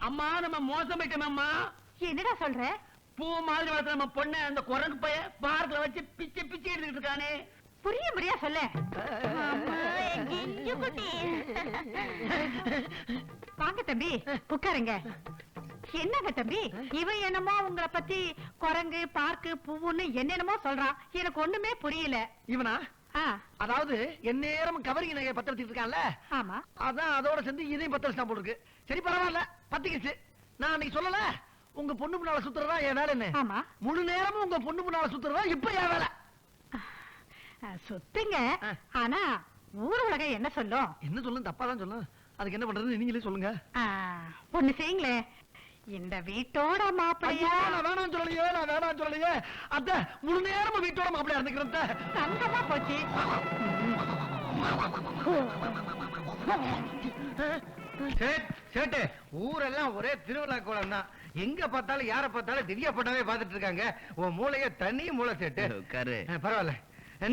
அம்மா நம்ம மோசம் போயிட்டோம். என்னடா சொல்ற? பூ மாதிரி வளர்த்த நம்ம பொண்ணு அந்த குரங்கு பைய பார்க்கல வச்சு பிச்சை பிச்சை எடுத்துட்டு இருக்கானே. புரிய முடியா சொல்ல. வாங்க தம்பி உட்காருங்க. என்னங்க தம்பி, இவன் என்னமோ உங்களை பத்தி குரங்கு பார்க்கு பூவுன்னு என்னென்னமோ சொல்றான். எனக்கு ஒண்ணுமே புரியல. இவனா? அதாவது எந்நேரம் கவரிங் நகையை பத்திரத்திட்டு இருக்கான்ல. ஆமா. அதான் அதோட சேர்ந்து இதையும் பத்திரம் போட்டுருக்கு. சரி பரவாயில்ல, பத்திக்கிச்சு. நான் அன்னைக்கு சொல்லல உங்க பொண்ணு முன்னால சுத்துறதா என் வேலை என்ன? ஆமா. முழு நேரமும் உங்க பொண்ணு முன்னால சுத்துறதா இப்ப என் வேலை. சுத்துங்க, ஆனா ஊர் உலகம் என்ன சொல்லும்? என்ன சொல்லும்? தப்பா தான் சொல்லும். அதுக்கு என்ன பண்றது நீங்களே சொல்லுங்க. ஒண்ணு செய்யுங்களே, இந்த வீட்டோட மாப்பிள்ளையா? வேணாம் சொல்லலையே, நான் வேணாம் சொல்லலையே. அத்த முழு நேரமும் வீட்டோட மாப்பிள்ளையா இருந்துக்கிறேன். சங்கமா போச்சு. சேட்டு, ஊரெல்லாம் ஒரே திருவிழா கோலம் தான். எங்க பார்த்தாலும் யார பார்த்தாலும் திவ்யா பட்டாவே பாத்துட்டு இருக்காங்க. உன் மூளைய தனி மூளை சேட்டு. பரவாயில்ல,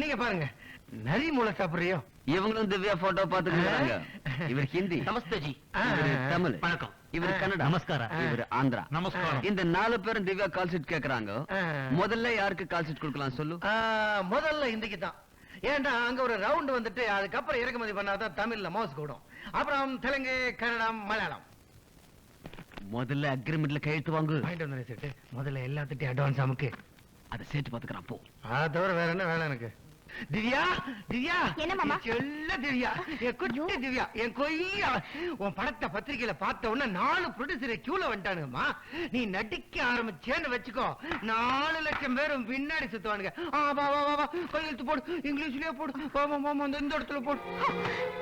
நீங்க பாருங்க. நரி மூளை சாப்பிடுறியோ? இவங்களும் திவ்யா போட்டோ பாத்துக்கிறாங்க. இவர் ஹிந்தி. நமஸ்தே ஜி. தமிழ். வணக்கம். இவர் கன்னடா. நமஸ்காரம். இவர் ஆந்திரா. நமஸ்காரம். இந்த 4 பேரும் திவ்யா கால் ஷீட் கேக்குறாங்க. முதல்ல யாருக்கு கால் ஷீட் கொடுக்கலாம் சொல்லு? முதல்ல இந்திக்கு தான். ஏன்டா அங்க ஒரு ரவுண்ட் வந்துட்டு அதுக்கப்புறம் இறக்குமதி பண்ணாதான் தமிழ்ல மவுஸ் கூடும். அப்புறம் தெலுங்கு, கன்னடம், மலையாளம். முதல்ல அக்ரிமெண்ட்ல கையெழுத்து வாங்கு. சேட்டு, முதல்ல எல்லாத்திட்டையும் அட்வான்ஸ் அமுக்கு. அதை சேர்த்து பாத்துக்கிறான் போ. அதை தவிர வேற என்ன வேலை எனக்கு? திவ்யா, திவ்யா, என்ன மாமா? சொல்ல திவ்யா, என் குட்டி திவ்யா, என் கொய்யா. உன் படத்தை பத்திரிகையில பார்த்த உடனே 4 ப்ரொடியூசரை கியூல வந்துட்டானுங்கம்மா. நீ நடிக்க ஆரம்பிச்சேன்னு வச்சுக்கோ, 4 லட்சம் பேரும் பின்னாடி சுத்துவானுங்க. வா வா வா, கையெழுத்து போடு, இங்கிலீஷ்லயே போடு. இந்த இடத்துல போடு.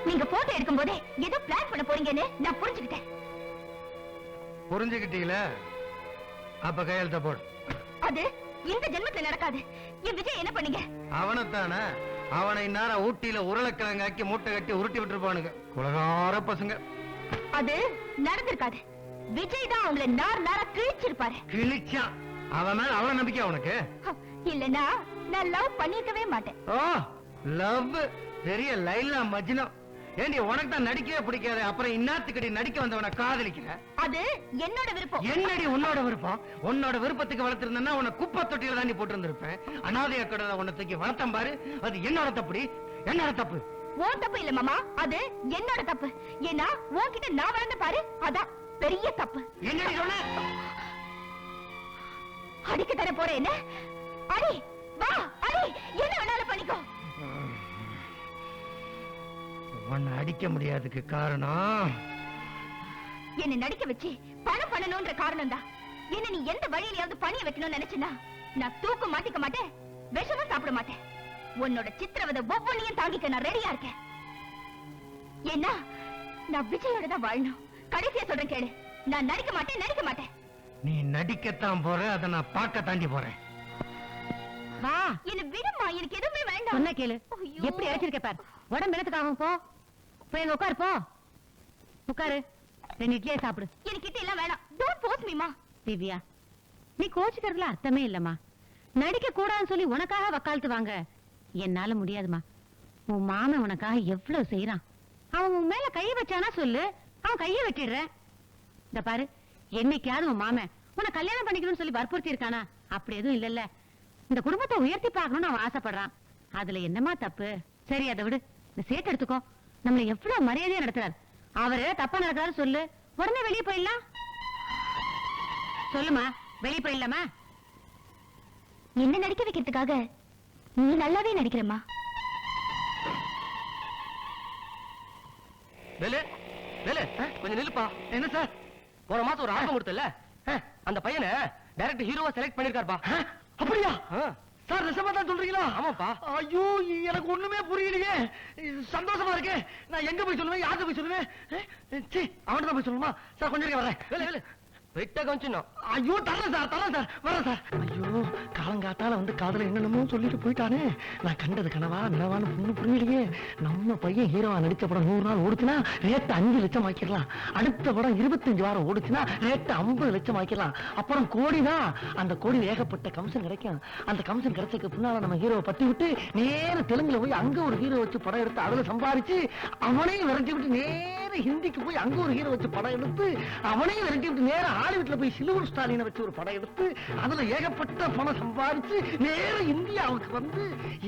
நீங்க போட்டோ எடுக்கும் போதே ஏதோ பிளான் பண்ண போறீங்கன்னு நான் புரிஞ்சுக்கிட்டேன். புரிஞ்சுக்கிட்டீங்கள? அப்ப கையெழுத்த போடு. அது இந்த ஜென்மத்துல நடக்காது. என் விஜய் என்ன பண்ணீங்க? அவனைத்தானே, அவனை இந்நேரம் ஊட்டியில உருளைக்கிழங்கு ஆக்கி மூட்டை கட்டி உருட்டி விட்டுருப்பானுங்க. குலகார பசங்க. அது நடந்திருக்காது. விஜய் தான் உங்களை நாரா கிழிச்சிருப்பாரு. கிழிச்சான். அவன் மேல அவ்வளவு நம்பிக்கை உனக்கு? இல்லன்னா நான் லவ் பண்ணிருக்கவே மாட்டேன். ஓ, லவ் பெரிய லைலா மஜ்னு. ஏண்டி உனக்கு தான் நடிக்கவே பிடிக்காது, அப்புறம் இன்னாத்துக்கடி நடிக்க வந்தவனை காதலிக்கிற? அது என்னோட விருப்பம். என்னடி உன்னோட விருப்பம்? உன்னோட விருப்பத்துக்கு வளர்த்திருந்தா உன்னை குப்பை தொட்டியில தாண்டி போட்டு இருந்திருப்பேன். அனாதையா கடை உன்னை தூக்கி வளர்த்தம் பாரு. அது என்னோட தப்புடி, என்னோட தப்பு. உன் தப்பு இல்ல மாமா, அது என்னோட தப்பு. ஏன்னா உன்கிட்ட நான் வளர்ந்து பாரு, அதான் பெரிய தப்பு. என்னடி சொன்ன? அடிக்க தர போற என்ன? அடி, வா அடி, என்ன வேணாலும் பண்ணிக்கோ. உன்னை அடிக்க முடியாதுக்கு காரணம் என்ன நடிக்க வச்சு பணம் பண்ணணும்ன்ற காரணம் தான். என்ன நீ எந்த வழியிலாவது பணிய வைக்கணும்னு நினைச்சனா நான் தூக்கு மாட்டிக்க மாட்டேன், விஷமும் சாப்பிட மாட்டேன். உன்னோட சித்திரவதை ஒவ்வொன்னையும் தாங்கிக்க நான் ரெடியா இருக்கேன். ஏன்னா நான் விஜயோட தான் வாழணும். கடைசியா சொல்றேன் கேளு, நான் நடிக்க மாட்டேன், நடிக்க மாட்டேன். நீ நடிக்கத்தான் போற, அதை நான் பார்க்க தாண்டி போறேன். வா, என்ன விடுமா, எனக்கு எதுவுமே வேண்டாம். என்ன கேளு, எப்படி இறச்சிருக்க பாரு. உடம்பு என்னத்துக்காகும்? போ போய் எங்க உட்காரு, போ உட்காரு. 2 இட்லியே சாப்பிடு. எனக்கு இட்லி எல்லாம் வேணாம். டோன்ட் ஃபோர்ஸ் மீ மா. திவ்யா, நீ கோச்சிக்கிறதுல அர்த்தமே இல்லம்மா. நடிக்க கூடாதுன்னு சொல்லி உனக்காக வக்காலத்து வாங்க என்னால முடியாதுமா. உன் மாமன் உனக்காக எவ்வளவு செய்யறான். அவன் உன் மேல கைய வச்சானா சொல்லு, அவன் கைய வெட்டிடுற. இந்த பாரு, என்னைக்காவது உன் மாமன் உன்னை கல்யாணம் பண்ணிக்கணும்னு சொல்லி வற்புறுத்தி இருக்கானா? அப்படி எதுவும் இல்லல்ல. இந்த குடும்பத்தை உயர்த்தி பார்க்கணும்னு அவன் ஆசைப்படுறான். அதுல என்னமா தப்பு? சரி, அதை விடு. இந்த சேட்டு எடுத்துக்கோ, நம்மள எவ்வளவு மரியாதையா நடத்துறாரு. அவரு தப்பா நடக்கிறாரு சொல்லு, உடனே வெளியே போயிடலாம். சொல்லுமா, வெளியே போயிடலாமா? என்ன நடிக்க வைக்கிறதுக்காக நீ நல்லாவே நடிக்கிறமா. கொஞ்சம் நில்லுப்பா. என்ன சார், போன மாசம் ஒரு ஆல்பம் கொடுத்தல, அந்த பையனை டைரக்டர் ஹீரோவா செலக்ட் பண்ணிருக்காருப்பா. அப்படியா சார்? நிஜமா தான் சொல்றீங்களா? ஆமாப்பா. ஐயோ, எனக்கு ஒண்ணுமே புரியலையே. சந்தோஷமா இருக்கு. நான் எங்க போய் சொல்லுவேன், யாருக்கு போய் சொல்லுவேன்? அவன் தான் போய் சொல்லணுமா? சார் கொஞ்சம் வரேன். வெட்ட கொஞ்சம். ஐயோ, தரேன் சார், வரேன் சார். ஐயோ, காலங்காத்தால வந்து காதல என்னென்னமோ சொல்லிட்டு போயிட்டானே. நான் கண்டது கனவா நிலவான்னு ஒண்ணு புரியலையே. நம்ம பையன் ஹீரோவா நடிச்ச படம் 100 நாள் ஓடுச்சுன்னா ரேட்டு 5 லட்சம் ஆக்கிடலாம். அடுத்த படம் 25 வாரம் ஓடுச்சுன்னா ரேட்டு 50 லட்சம் ஆக்கிடலாம். அப்புறம் கோடிதான். அந்த கோடி ஏகப்பட்ட கமிஷன் கிடைக்கும். அந்த கமிஷன் கிடைச்சதுக்கு பின்னால நம்ம ஹீரோவை பத்தி விட்டு நேர தெலுங்குல போய் அங்க ஒரு ஹீரோ வச்சு படம் எடுத்து அதுல சம்பாரிச்சு அவனையும் விரட்டி விட்டு நேர ஹிந்திக்கு போய் அங்க ஒரு ஹீரோ வச்சு படம் எடுத்து அவனையும் விரட்டி விட்டு நேர ஹாலிவுட்ல போய் சில்வர் ஸ்டாலினை வச்சு ஒரு படம் எடுத்து அதுல ஏகப்பட்ட பணம் சம்பாதிச்சு நேர இந்தியாவுக்கு வந்து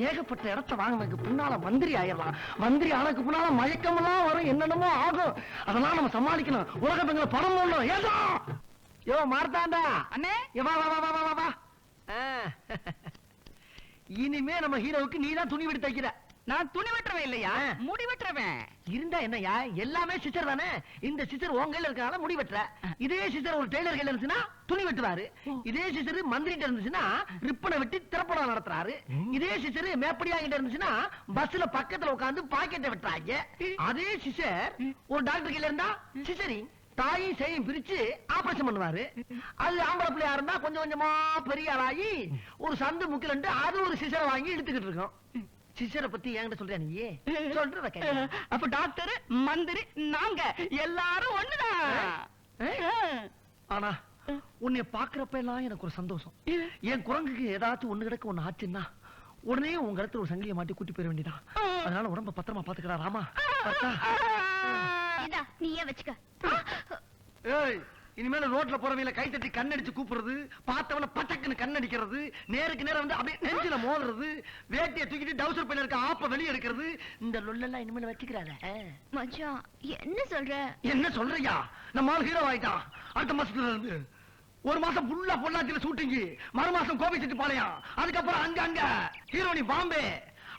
ஏகப்பட்ட இடத்த வாங்கினதுக்கு பின்னால மந்திரி ஆயிடலாம். மந்திரி ஆனதுக்கு பின்னால மயக்கமெல்லாம் வரும், என்னென்னமோ ஆகும். அதெல்லாம் நம்ம சமாளிக்கணும். உலக பெண்களை படம் போடணும். ஏதோ யோ மார்த்தாண்டா அண்ணே வா வா வா வா வா. இனிமே நம்ம ஹீரோவுக்கு நீதான் துணி விட்டு தைக்கிற. நான் துணி வெட்டுறவன் இல்லையா, முடி வெட்டுறவன். இருந்தா என்னையா, எல்லாமே சிஸ்டர் தானே. இந்த சிஸ்டர் உங்க கையில இருக்கனால முடி வெட்டுற. இதே சிஸ்டர் ஒரு டெய்லர் கையில இருந்துச்சுன்னா துணி வெட்டுவாரு. இதே சிஸ்டர் மந்திரிட்ட இருந்துச்சுன்னா ரிப்பனை வெட்டி திரைப்படம் நடத்துறாரு. இதே சிஸ்டர் மேப்படியா கிட்ட இருந்துச்சுன்னா பஸ்ல பக்கத்துல உட்கார்ந்து பாக்கெட்டை வெட்டுறாங்க. அதே சிஸ்டர் ஒரு டாக்டர் கையில இருந்தா சிஸ்டரிங் தாயும் செய்யும் பிரிச்சு ஆபரேஷன் பண்ணுவாரு. அது ஆம்பளை பிள்ளையா இருந்தா கொஞ்சம் கொஞ்சமா பெரிய ஆளாகி ஒரு சந்து முக்கில் அது ஒரு சிசரை வாங்கி இழுத்துக்கிட்டு இருக்கோம். சிசரை பத்தி என்கிட்ட சொல்றியா நீ? சொல்றத கேளு. அப்ப டாக்டர் மந்திரி நாங்க எல்லாரும் ஒண்ணுதான். ஆனா உன்னை பாக்குறப்ப எல்லாம் எனக்கு ஒரு சந்தோஷம். என் குரங்குக்கு ஏதாச்சும் ஒண்ணு கிடக்கு ஒண்ணு ஆச்சுன்னா உடனே உங்க இடத்துல ஒரு சங்கிலியை மாட்டி கூட்டி போயிட வேண்டியதான். அதனால உடம்ப பத்திரமா பாத்துக்கிறா ராமா. நீயே வச்சுக்க. ஏய், இனிமேல ரோட்ல போறவங்கள கை தட்டி கண்ணடிச்சு கூப்பிடுறது, பார்த்தவன பட்டக்குன்னு கண்ணடிக்கிறது, நேருக்கு நேரம் வந்து அப்படியே நெஞ்சில மோதுறது, வேட்டியை தூக்கிட்டு டவுசர் பையில இருக்க ஆப்ப வெளிய எடுக்கிறது, இந்த லொல்லெல்லாம் இனிமேல வச்சுக்கிறாங்க. மச்சான் என்ன சொல்ற? என்ன சொல்றியா? நம்ம ஆள் ஹீரோ ஆயிட்டான். அடுத்த மாசத்துல இருந்து ஒரு மாசம் ஃபுல்லா பொள்ளாச்சியில ஷூட்டிங், மறு மாசம் கோபி செட்டிப்பாளையம், அதுக்கப்புறம் அங்க அங்க ஹீரோனி பாம்பே.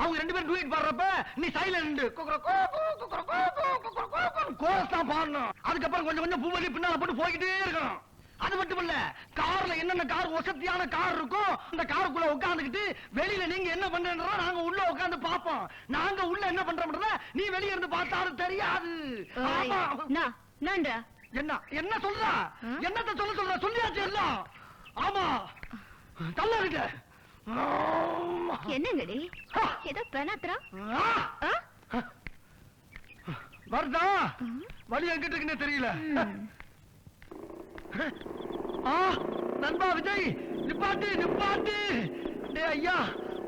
அவங்க ரெண்டு பேரும் டூயட் பாடுறப்ப நீ சைலண்ட் கோரஸ் தான் பாடணும். அதுக்கப்புறம் கொஞ்சம் கொஞ்சம் பூவலி பின்னால போட்டு போய்கிட்டே இருக்கணும். அது மட்டும் இல்ல, கார்ல என்னென்ன கார் வசதியான கார் இருக்கோ அந்த காருக்குள்ள உட்கார்ந்துகிட்டு வெளியில நீங்க என்ன பண்றீங்க நாங்க உள்ள உட்கார்ந்து பாப்போம். நாங்க உள்ள என்ன பண்றோம்ன்றத நீ வெளிய இருந்து பார்த்தாலும் தெரியாது. என்ன என்ன சொல்ற? என்னத்த சொல்ல சொல்லியாச்சு எல்லாம். ஆமா தள்ள இருக்க. என்னங்கடி ஏதோ பெனாத்ரா வருதா? வழி எங்கிட்டு இருக்குன்னு தெரியல. நண்பா விஜய், நிப்பாட்டு நிப்பாட்டு. டேய் ஐயா,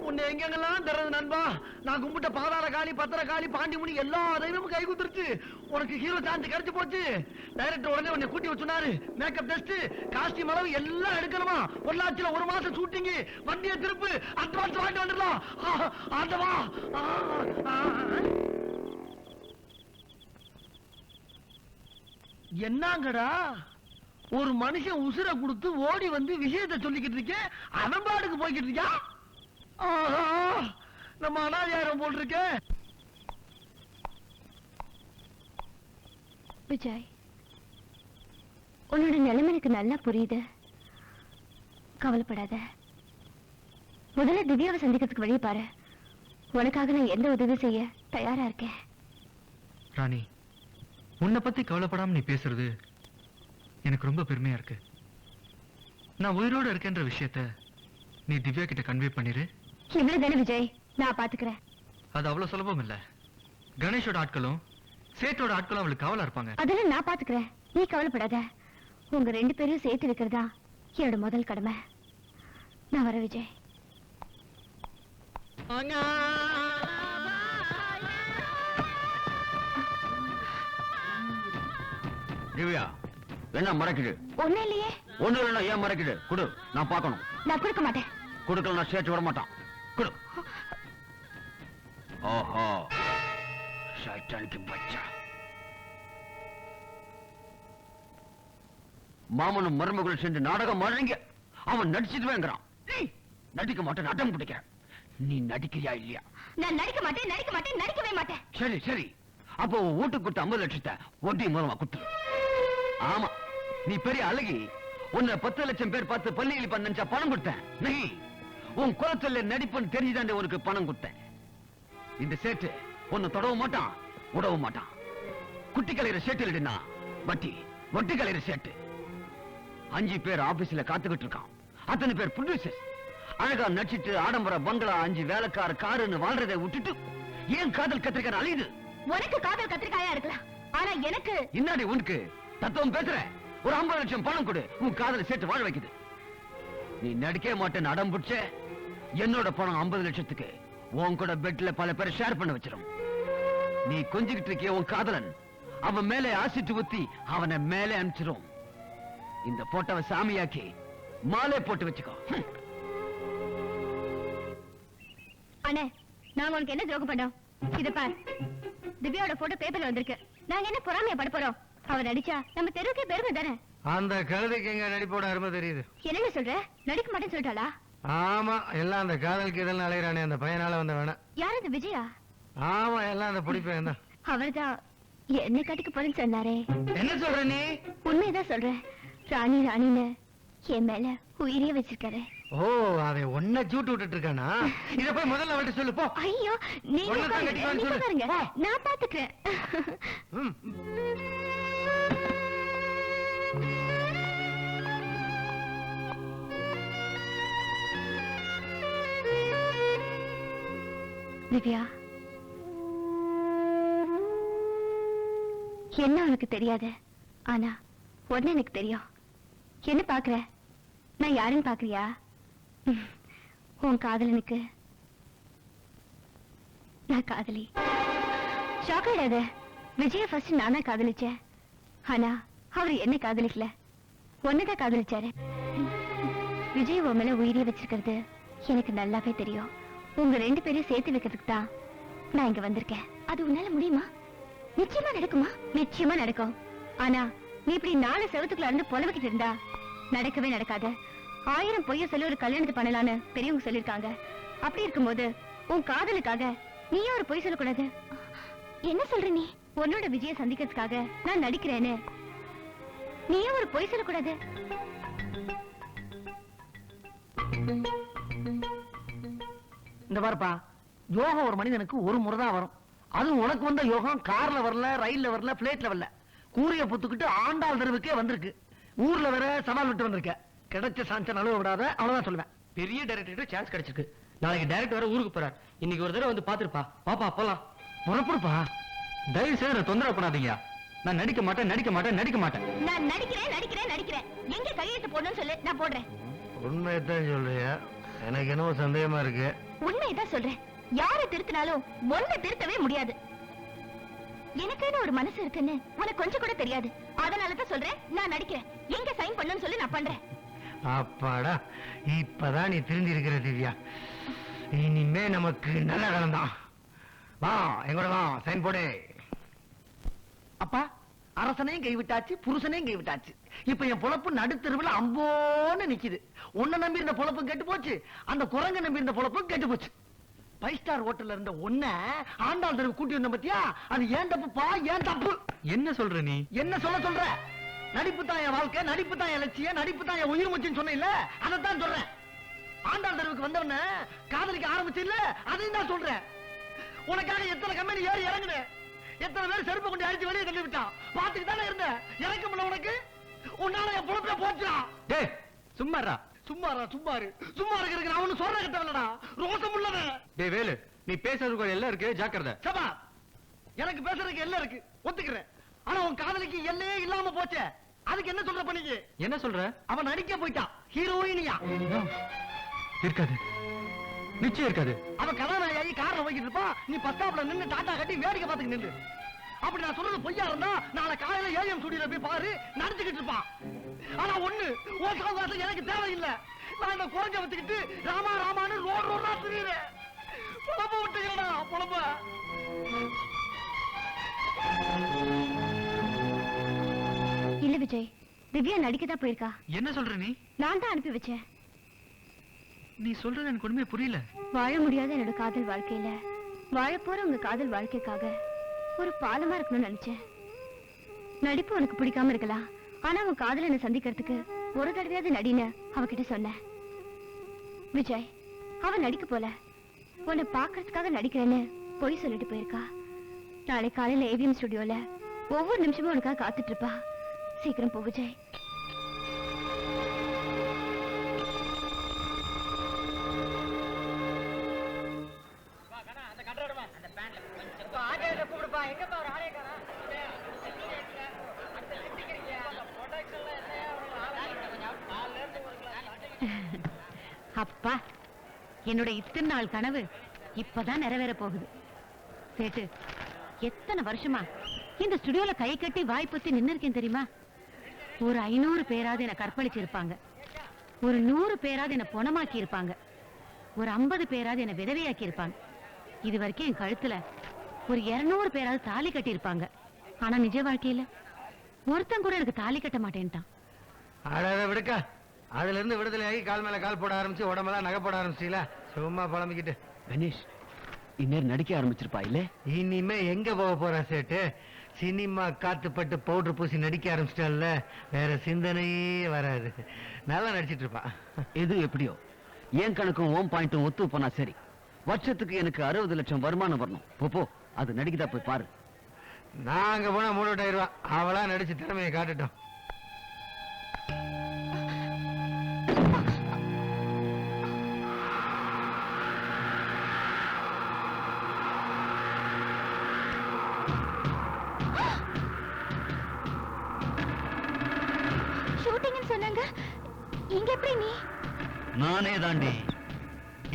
உன்னை எங்கெங்கெல்லாம் தர்றது நண்பா? நான் கும்பிட்ட பாதாள காளி, பத்திர காளி, பாண்டி முனி எல்லா தெய்வமும் கை குத்துருச்சு. உனக்கு ஹீரோ சான்ஸ் கிடைச்சு போச்சு. டைரக்டர் உடனே உன்னை கூட்டி வச்சுனாரு. மேக்கப் டெஸ்ட், காஸ்டியூம் அளவு எல்லாம் எடுக்கணுமா. பொள்ளாச்சியில ஒரு மாசம் ஷூட்டிங், வண்டியை திருப்பு, அட்வான்ஸ் வாங்கிட்டு வந்துடலாம். ஆண்டவா, என்னங்கடா ஒரு மனுஷன் உசுரை கொடுத்து ஓடி வந்து விஷயத்தை சொல்லிக்கிட்டு இருக்கேன், அவன் பாடுக்கு போய்கிட்டு இருக்கா. நம்ம அனாதியாரம் போல் இருக்க. விஜய், உன்னோட நிலைமை எனக்கு நல்லா புரியுது. கவலைப்படாத. முதல்ல திவ்யாவை சந்திக்கிறதுக்கு வழி பாரு. உனக்காக நான் எந்த உதவி செய்ய தயாரா இருக்கேன். ராணி, உன்னை பத்தி கவலைப்படாம நீ பேசுறது எனக்கு ரொம்ப பெருமையா இருக்கு. நான் உயிரோட இருக்கேன்ற விஷயத்த நீ திவ்யா கிட்ட கன்வே பண்ணிரு. இவ்வளவுதானே விஜய், நான் பாத்துக்கிறேன். அது அவ்வளவு சுலபம் இல்ல. கணேஷோட ஆட்களும் சேட்டோட ஆட்களும் அவளுக்கு காவலா இருப்பாங்க. அதெல்லாம் நான் பாத்துக்கிறேன், நீ கவலைப்படாத. உங்க ரெண்டு பேரும் சேர்த்து வைக்கிறதா என்னோட முதல் கடமை. நான் வர விஜய். திவ்யா, என்ன மறைக்குது? ஒண்ணு இல்லையே. ஒண்ணு இல்லைன்னா ஏன் மறைக்குது? குடு, நான் பார்க்கணும். நான் கொடுக்க மாட்டேன். கொடுக்கல நான் சேர்த்து விட மாட்டான். குடு. ஓஹோ, சைத்தானுக்கு பச்சா. மாமனும் மருமகளும் சேர்ந்து நாடகம் ஆடுறீங்க. அவன் நடிச்சிட்டுவேங்கிறான். நடிக்க மாட்டேன், அடம் பிடிக்க. நீ நடிக்கிறியா இல்லையா? நான் நடிக்க மாட்டேன், நடிக்க மாட்டேன், நடிக்கவே மாட்டேன். சரி சரி, அப்போ வீட்டுக்கு கொடுத்த 50 லட்சத்தை ஒட்டி மூலமா குத்து. ஆமா, நீ பெரிய அழகி. உன்னை 10 லட்சம் பேர் பார்த்து பள்ளியில் பண்ண நினைச்சா பணம் கொடுத்தேன். நீ உன் குலத்துல நடிப்புன்னு தெரிஞ்சுதாண்டே உனக்கு பணம் கொடுத்தேன். இந்த சேட்டு உன்னை தொடவும் மாட்டான், உடவும் மாட்டான். குட்டி கலையிற சேட்டு இல்லைன்னா வட்டி வட்டி கலையிற சேட்டு. 5 பேர் ஆபீஸ்ல காத்துக்கிட்டு இருக்கான். அத்தனை பேர் ப்ரொடியூசர்ஸ். அழகா நடிச்சிட்டு ஆடம்பர பங்களா, 5 வேலைக்கார காருன்னு வாழ்றதை விட்டுட்டு ஏன் காதல் கத்திரிக்காய் அழியுது? உனக்கு காதல் கத்திரிக்காயா இருக்கலாம், ஆனா எனக்கு இன்னாடி உனக்கு தத்துவம் பேசுற. ஒரு 50 லட்சம் பணம் கொடு, உன் காதலை சேர்த்து வாழ வைக்குது. நீ நடிக்க மாட்டேன்னு அடம் பிடிச்ச என்னோட பணம் 50 லட்சத்துக்கு உன் கூட பெட்ல பல பேரை ஷேர் பண்ண வச்சிடும். நீ கொஞ்சிக்கிட்டு இருக்கிய உன் காதலன் அவன் மேலே ஆசிட்டு ஊத்தி அவனை மேலே அனுப்பிச்சிரும். இந்த போட்டோவை சாமியாக்கி மாலை போட்டு வச்சுக்கோ. அண்ணே, நாங்க உனக்கு என்ன துரோகம் பண்ணோம்? இத பார், திவ்யாவோட போட்டோ பேப்பர்ல வந்திருக்கு. நாங்க என்ன பொறாமையா பட போறோம்? அவ நடிச்சா நம்ம தெருவுக்கே பெருமை தானே. அந்த கழுதைக்கு எங்க நடிப்போட அருமை தெரியுது. என்னங்க சொல்ற? நடிக்க மாட்டேன்னு சொல்லிட்டாளா? ஆமா, எல்லாம் அந்த காதலுக்கு இதெல்லாம் அலையிறானே அந்த பையனால வந்த வேணா. யார் இந்த விஜயா? ஆமா, எல்லாம் அந்த பிடிப்பேன் தான். அவர்தான் என்ன கட்டிக்க போறேன்னு சொன்னாரே. என்ன சொல்ற நீ? உண்மையதான் சொல்றேன். ராணி ராணின்னு என் மேல உயிரே வச்சிருக்காரு. ஓ, அதை ஒன்ன சூட்டு விட்டுட்டு இருக்கானா? இத போய் முதல்ல அவள்கிட்ட சொல்லு போ. ஐயோ, நீங்க ஒண்ணுதான் உட்காருங்க, கட்டிக்குவான்னு நீங்க சொல்லு. உட்காருங்க. போ. நான் பாத்துக்கிறேன். ம். திவ்யா, என்ன உனக்கு தெரியாது, ஆனா உடனே எனக்கு தெரியும். என்ன பாக்குற? நான் யாருன்னு பாக்குறியா? உன் காதலனுக்கு நான் காதலி. ஷாக் ஆயிடாத. விஜய ஃபர்ஸ்ட் நானா காதலிச்சேன். ஆனா அவர் என்ன காதலிக்கல, ஒன்னதான் காதலிச்சாரு. விஜய் உன் மேல உயிரே வச்சிருக்கிறது எனக்கு நல்லாவே தெரியும். உங்க 2 பேரையும் சேர்த்து வைக்கிறதுக்கு தான் நான் இங்க வந்திருக்கேன். அது உன்னால முடியுமா? நிச்சயமா நடக்குமா? நிச்சயமா நடக்கும். ஆனா நீ இப்படி 4 செவத்துக்குள்ள இருந்து புலவிக்கிட்டு இருந்தா நடக்கவே நடக்காது. 1000 பொய்ய சொல்லி ஒரு கல்யாணத்தை பண்ணலான்னு பெரியவங்க சொல்லிருக்காங்க. அப்படி இருக்கும்போது உன் காதலுக்காக நீயே ஒரு பொய் சொல்லக்கூடாது. என்ன சொல்ற நீ? உன்னோட விஜய சந்திக்கிறதுக்காக நான் நடிக்கிறேன்னு நீயே ஒரு பொய் சொல்லக்கூடாது. இந்த பாருப்பா, யோகம் ஒரு மனிதனுக்கு ஒரு முறை தான் வரும். அதுவும் உனக்கு வந்த யோகம் கார்ல வரல, ரயில்ல வரல, பிளேட்ல வரல. கூரிய புத்துக்கிட்டு ஆண்டாள் தெருவுக்கே வந்திருக்கு. ஊர்ல வேற சவால் விட்டு வந்திருக்க. கிடைச்ச சான்ஸ் நழுவ விடாத, அவ்வளவுதான் சொல்லுவேன். பெரிய டைரக்டர் சான்ஸ் கிடைச்சிருக்கு. நாளைக்கு டைரக்டர் வர ஊருக்கு போறார். இன்னைக்கு ஒரு தடவை வந்து பாத்துருப்பா. பாப்பா போலாம். புறப்படுப்பா. தயவு செய்து என்ன தொந்தரவு பண்ணாதீங்க. நான் நடிக்க மாட்டேன், நடிக்க மாட்டேன், நடிக்க மாட்டேன். நான் நடிக்கிறேன் நடிக்கிறேன் நடிக்கிறேன். எங்க கையெழுத்து போடணும்னு சொல்லு, நான் போடுறேன். உண்மையத்தான் சொல்றியா? எனக்கு என்னவோ சந்தேகமா இருக்கு. உண்மையதான் சொல்றேன். யாரை திருத்தினாலும் ஒன்றை திருத்தவே முடியாது. எனக்குன்னு ஒரு மனசு இருக்குன்னு உனக்கு கொஞ்சம் கூட தெரியாது. அதனாலதான் சொல்றேன், நான் நடிக்கிறேன். எங்க சைன் பண்ணணும்னு சொல்லி நான் பண்றேன். அப்பாடா, இப்பதான் நீ திருந்தி இருக்கிற திவ்யா. இனிமே நமக்கு நல்ல காலம் தான். வா, எங்கூட வா, சைன் போடு. அப்பா, அரசனையும் கைவிட்டாச்சு, புருஷனையும் கைவிட்டாச்சு. இப்ப என் பொழப்பு நடுத்தெருவுல அம்போன்னு நிக்குது. உன்னை நம்பி இருந்த பொழப்பு கெட்டு போச்சு, அந்த குரங்க நம்பி இருந்த பொழப்பு கெட்டு போச்சு. 5 ஸ்டார் ஹோட்டல்ல இருந்த ஒன்ன ஆண்டாள் தெருவு கூட்டி வந்த பத்தியா? அது ஏன் தப்புப்பா, ஏன் தப்பு? என்ன சொல்ற நீ? என்ன சொல்ற? நடிப்பு தான் என் வாழ்க்கை, நடிப்பு தான் என் லட்சியம், நடிப்பு தான் என் உயிர் மூச்சுன்னு சொன்னேன்ல, அதைத்தான் சொல்றேன். ஆண்டாள் தெருவுக்கு வந்தவன காதலிக்க ஆரம்பிச்சு இல்ல, அதையும் தான் சொல்றேன். உனக்காக எத்தனை கம்பெனி ஏறி இறங்குனேன், எத்தனை பேர் செருப்பு கொண்டு அடிச்சு வெளியே தள்ளி விட்டான். பாத்துக்கு தானே இருந்த. இறக்க முடியல உனக்கு. உன்னால என் பொழப்பே போச்சுடா. டேய் சும்மாடா. சும்மாரா, சும்மாரு. சும்மா இருக்கிறதுக்கு நான் ஒண்ணு சொல்ற கட்டவலடா, ரோசம் உள்ளத. டேய் வேலு, நீ பேசுறதுக்கு எல்லாம் இருக்கு, ஜாக்கிரதை. சபா, எனக்கு பேசுறதுக்கு எல்லாம் இருக்கு, ஒத்துக்கிறேன். ஆனா உன் காதலிக்கு எல்லையே இல்லாம போச்சே, அதுக்கு என்ன சொல்ற பண்ணிக்கு? என்ன சொல்ற? அவன் நடிக்க போயிட்டான், ஹீரோயினியா. இருக்காது, நிச்சயம் இருக்காது. அவன் கதாநாயகி கார்ல போய்கிட்டு இருப்பா, நீ பஸ் ஸ்டாப்ல நின்னு டாட்டா கட்டி வேடிக்கை பார்த்துக்கு நின்று. அப்படி நான் சொல்றது பொய்யா இருந்தா நாளை காலையில ஏஎம் ஸ்டுடியோல போய் பாரு, நடிச்சுக்கிட்டு இருப்பான். ஆனா ஒண்ணு, உன் சௌகாசம் எனக்கு தேவையில்லை. நான் இந்த குறைஞ்ச வச்சுக்கிட்டு ராமா ராமான்னு ரோடு ரோடா திரியுறேன். பொழப்ப விட்டுக்கிறடா, பொழப்ப. இல்ல விஜய், திவ்யா நடிக்கதான் போயிருக்கா. என்ன சொல்ற நீ? நான் தான் அனுப்பி வச்சேன். நீ சொல்றது எனக்கு ஒண்ணுமே புரியல. வாழ முடியாத என்னோட காதல் வாழ்க்கையில வாழப்போற உங்க காதல் வாழ்க்கைக்காக ஒரு பாலமா இருக்கணும்னு நினைச்சேன். நடிப்பு உனக்கு பிடிக்காம இருக்கலாம், ஆனா உன் காதலனை சந்திக்கிறதுக்கு ஒரு தடவையாவது நடின்னு அவகிட்ட சொன்னேன். விஜய், அவ நடிக்க போல, உன்னை பாக்குறதுக்காக நடிக்கிறேன்னு பொய் சொல்லிட்டு போயிருக்கா. நாளை காலையில ஏவிஎம் ஸ்டுடியோல ஒவ்வொரு நிமிஷமும் உனக்காக காத்துட்டு இருப்பா. சீக்கிரம் போ விஜய். அப்பா, என்னோட இத்தனை நாள் கனவு இப்பதான் நிறைவேற போகுது. சேட்டு, எத்தனை வருஷமா இந்த ஸ்டுடியோல கை கட்டி வாய் பொத்தி நின்னு இருக்கேன் தெரியுமா? ஒரு 500 பேராவது என்ன கற்பழிச்சிருப்பாங்க, ஒரு 100 பேராவது என்ன பொணமாக்கி இருப்பாங்க, ஒரு 50 பேராவது என்ன விதவையாக்கி இருப்பாங்க. இது வரைக்கும் என் கழுத்துல ஒரு 200 பேராவது தாலி கட்டி இருப்பாங்க. ஆனா நிஜ வாழ்க்கையில ஒருத்தன் கூட எனக்கு தாலி கட்ட மாட்டேன்ட்டான். அழக விடுக்கா, அதுல இருந்து விடுதலை ஆகி கால் மேல கால் போட ஆரம்பிச்சு உடம்பெல்லாம் நகை போட ஆரம்பிச்சீங்களா? சும்மா புலம்பிக்கிட்டு. கணேஷ் இந்நேரம் நடிக்க ஆரம்பிச்சிருப்பா இல்ல? இனிமே எங்க போக போறா சேட்டு? சினிமா காத்துப்பட்டு பவுடர் பூசி நடிக்க ஆரம்பிச்சிட்டால, வேற சிந்தனையே வராது. நல்லா நடிச்சிட்டு இருப்பா. எது எப்படியோ என் கணக்கும் ஓம் பாயிண்ட்டும் ஒத்து போனா சரி. வருஷத்துக்கு எனக்கு 60 லட்சம் வருமானம் வரணும். போ அது நடிக்குதா போய் பாரு. நான் அங்க போனா 3,000 ரூபாய். அவளா நடிச்சு திறமையை காட்டுட்டோம். ஷூட்டிங்னு சொன்னாங்க, இங்க எப்படி நீ? நானே தாண்டி.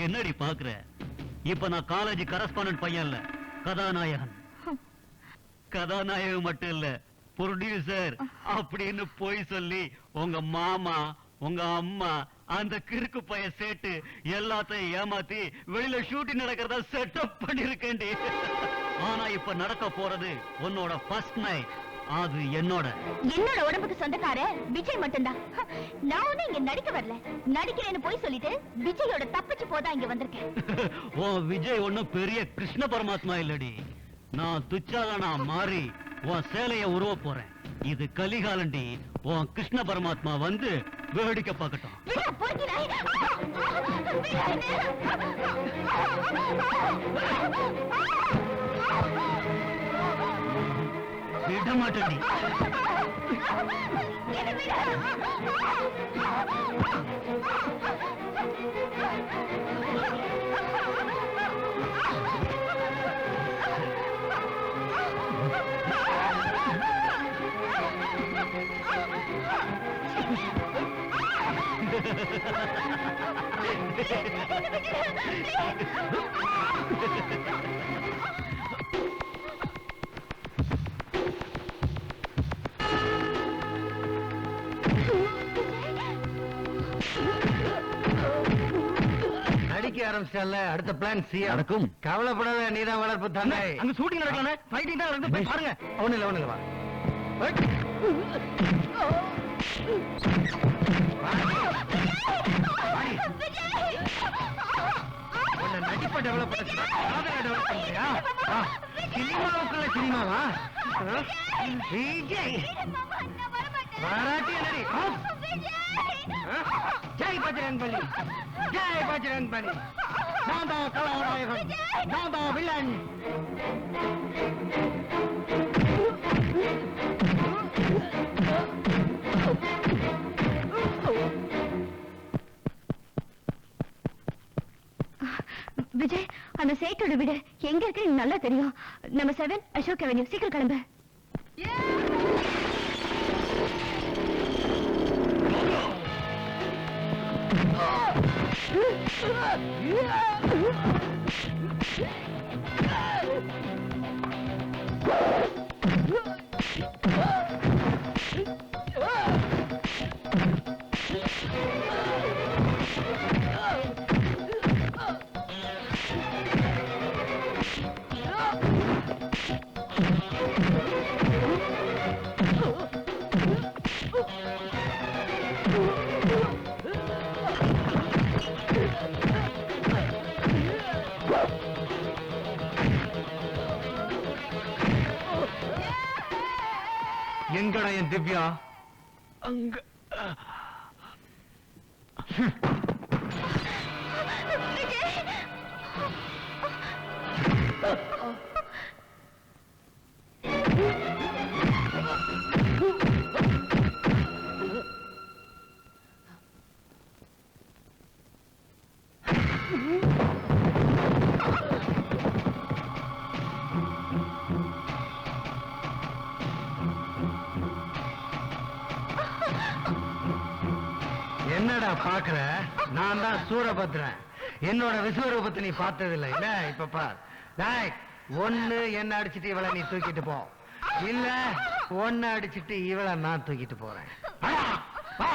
என்னடி பாக்குற? இப்ப நான் காலேஜ் கரஸ்பாண்டன்ட் பையன் இல்ல, கதாநாயகன். கதாநாயகன் மட்டும் இல்ல, ப்ரொடியூசர் அப்படின்னு போய் சொல்லி உங்க மாமா, உங்க அம்மா, அந்த கிறுக்கு பைய சேட்டு எல்லாத்தையும் ஏமாத்தி வெளியில ஷூட்டிங் நடக்கிறதா செட்டப் பண்ணிருக்கேன்டி. ஆனா இப்ப நடக்க போறது உன்னோட ஃபர்ஸ்ட் நைட். அது என்னோட உடம்புக்கு சொந்தக்கார விஜய் மட்டும்தான். நான் ஒண்ணு இங்க நடிக்க வரல, நடிக்கிறேன்னு போய் சொல்லிட்டு விஜயோட தப்பிச்சு போதான் இங்க வந்திருக்கேன். ஓ விஜய் ஒண்ணும் பெரிய கிருஷ்ண பரமாத்மா இல்லடி. நான் துச்சாதனா மாறி உன் சேலைய உருவ போறேன். இது கலிகாலண்டி. உன் கிருஷ்ண பரமாத்மா வந்து வேடிக்கை பார்க்கட்டும். விட மாட்டேன். நடிக்க ஆரம்பிச்சால, அடுத்த பிளான் சி நடக்கும். கவலைப்படாத, நீதான் வளர்ப்பு தானே. அங்க ஷூட்டிங் நடக்கல, ஃபைட்டிங் தான் நடந்து, போய் பாருங்க. ஒண்ணு இல்ல வா. நடிப்பை டெவலப் டெவலப் பண்றியா? சினிமாவுக்குள்ள சினிமாவா? விஜய் வராட்டி என்னடி? ஜெய் பஜ்ரங் பலி, ஜெய் பஜ்ரங் பலி. நான் தான் கதாநாயகன், நான் தான் வில்லன். விஜய், அந்த சேட்டோட வீடு எங்க இருக்கு நல்லா தெரியும். நம்ம 7 அசோக் அவென்யூ. சீக்கிரம் கிளம்பு. எங்கடா என் திவ்யா? அங்க என்னடா பாக்குற? நான் தான் சூரபத்ரன். என்னோட விஸ்வரூபத்தை நீ பார்த்ததில்லை இல்ல? இப்ப பார். டேய், ஒண்ணு என்ன அடிச்சிட்டு இவளை நீ தூக்கிட்டு போ, இல்ல ஒன்ன அடிச்சிட்டு இவளை நான் தூக்கிட்டு போறேன். வாடா, வா.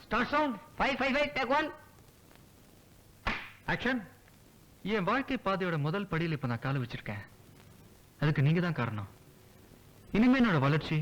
Start sound. 5, 5, 5, take 1. ஆக்ஷன். என் வாழ்க்கை பாதையோட முதல் படியில் இப்ப நான் கால வச்சிருக்கேன். அதுக்கு நீங்க தான் காரணம். இனிமே என்னோட வளர்ச்சி